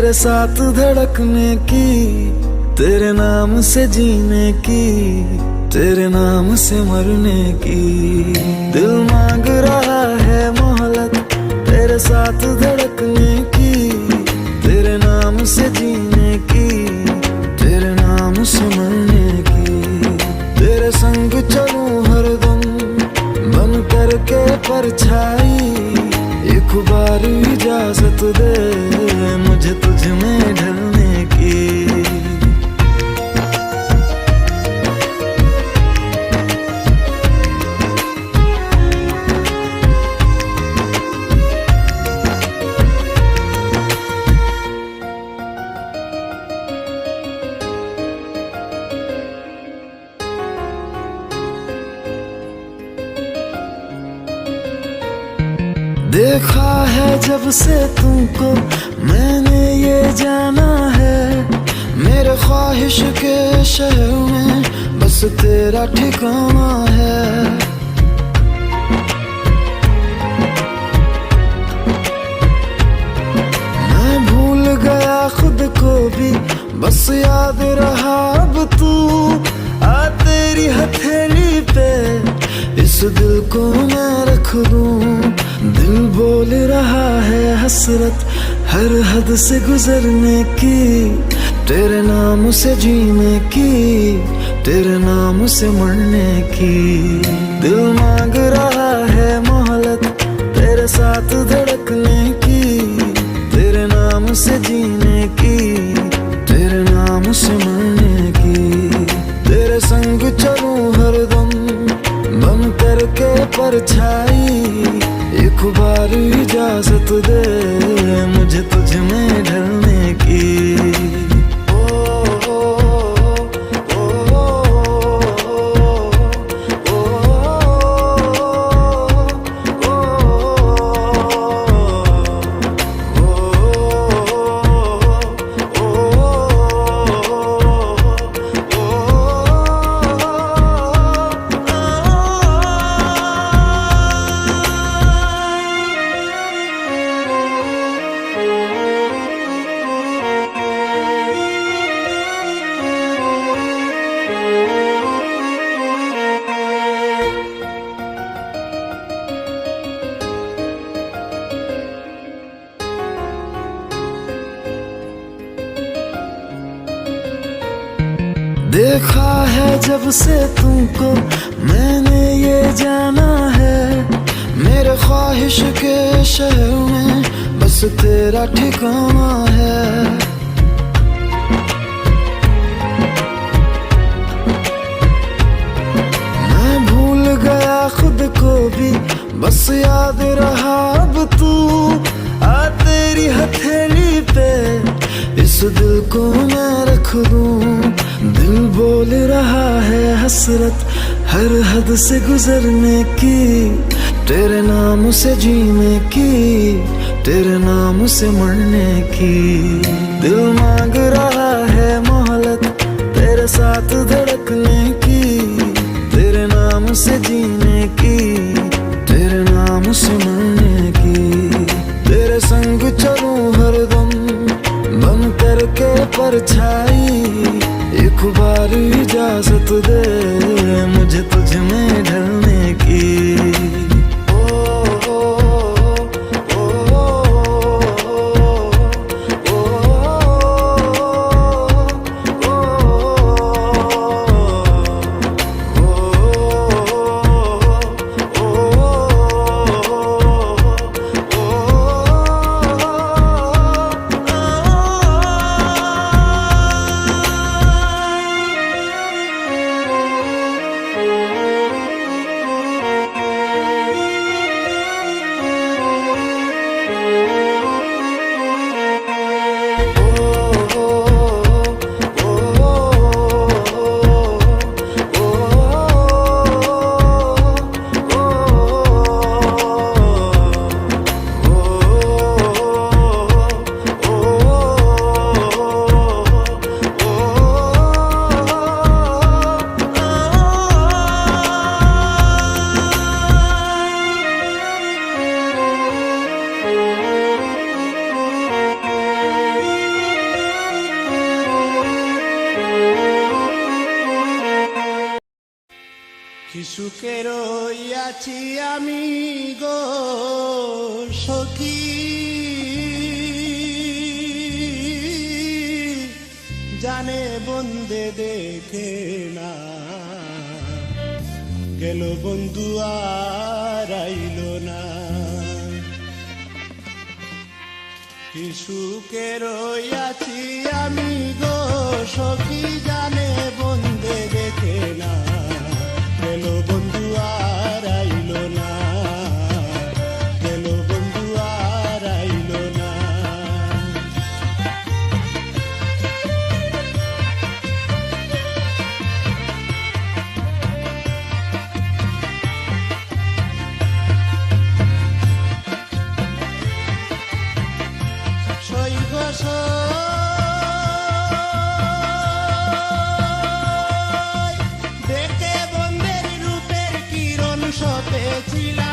तेरे साथ धड़कने की, तेरे नाम से जीने की, तेरे नाम से मरने की। दिल मांग रहा है मोहलत तेरे साथ धड़कने की, तेरे नाम से जीने की, तेरे नाम से मरने की। तेरे संग चलूं हरदम बन करके परछाई, एक बार इजाजत दे मुझे तुझ में ढलने की। देखा है जब से तुमको मैंने ये जाना है, मेरे ख्वाहिश के शहर में बस तेरा ठिकाना है। मैं भूल गया खुद को भी, बस याद रहा अब तू। आ तेरी हथेली पे इस दिल को मैं रख दूं। दिल बोल रहा है हसरत हर हद से गुजरने की, तेरे नाम से जीने की, तेरे नाम से मरने की। दिल मांग रहा है मोहलत तेरे साथ धड़कने की, तेरे नाम से जीने की, तेरे नाम से मरने की। तेरे संग चलूं हरदम बन करके परछाई, एक बार इजाजत दे मुझे तुझ में ढलने की। देखा है जब से तुमको मैंने ये जाना है, मेरे ख्वाहिश के शहर में बस तेरा ठिकाना है। मैं भूल गया खुद को भी, बस याद रहा अब तू। आ तेरी हथेली पे इस दिल को मैं रख दूं। दिल बोल रहा है हसरत हर हद से गुजरने की, तेरे नाम से जीने की, तेरे नाम से मरने की। दिल मांग रहा है मोहलत तेरे साथ धड़कने की, तेरे नाम से जीने की, तेरे नाम से मरने की। तेरे संग चलूं हरदम बन करके परछाई, एक बार इजाजत दे मुझे तुझ में ढलने की। কি সুখে রইয়াছি আমি গো সখী, জানে বন্দে দেখে না, গেল বন্ধু আর আইল না। কি সুখে রইয়াছি আমি গো সখী, জানে বন্দে দেখে না, গেল বন্ধু আর আইল না, গেল বন্ধু আর আইল না। সই গো সই, দেখে বন্ধের রূপের কিরণ সপেছিলাম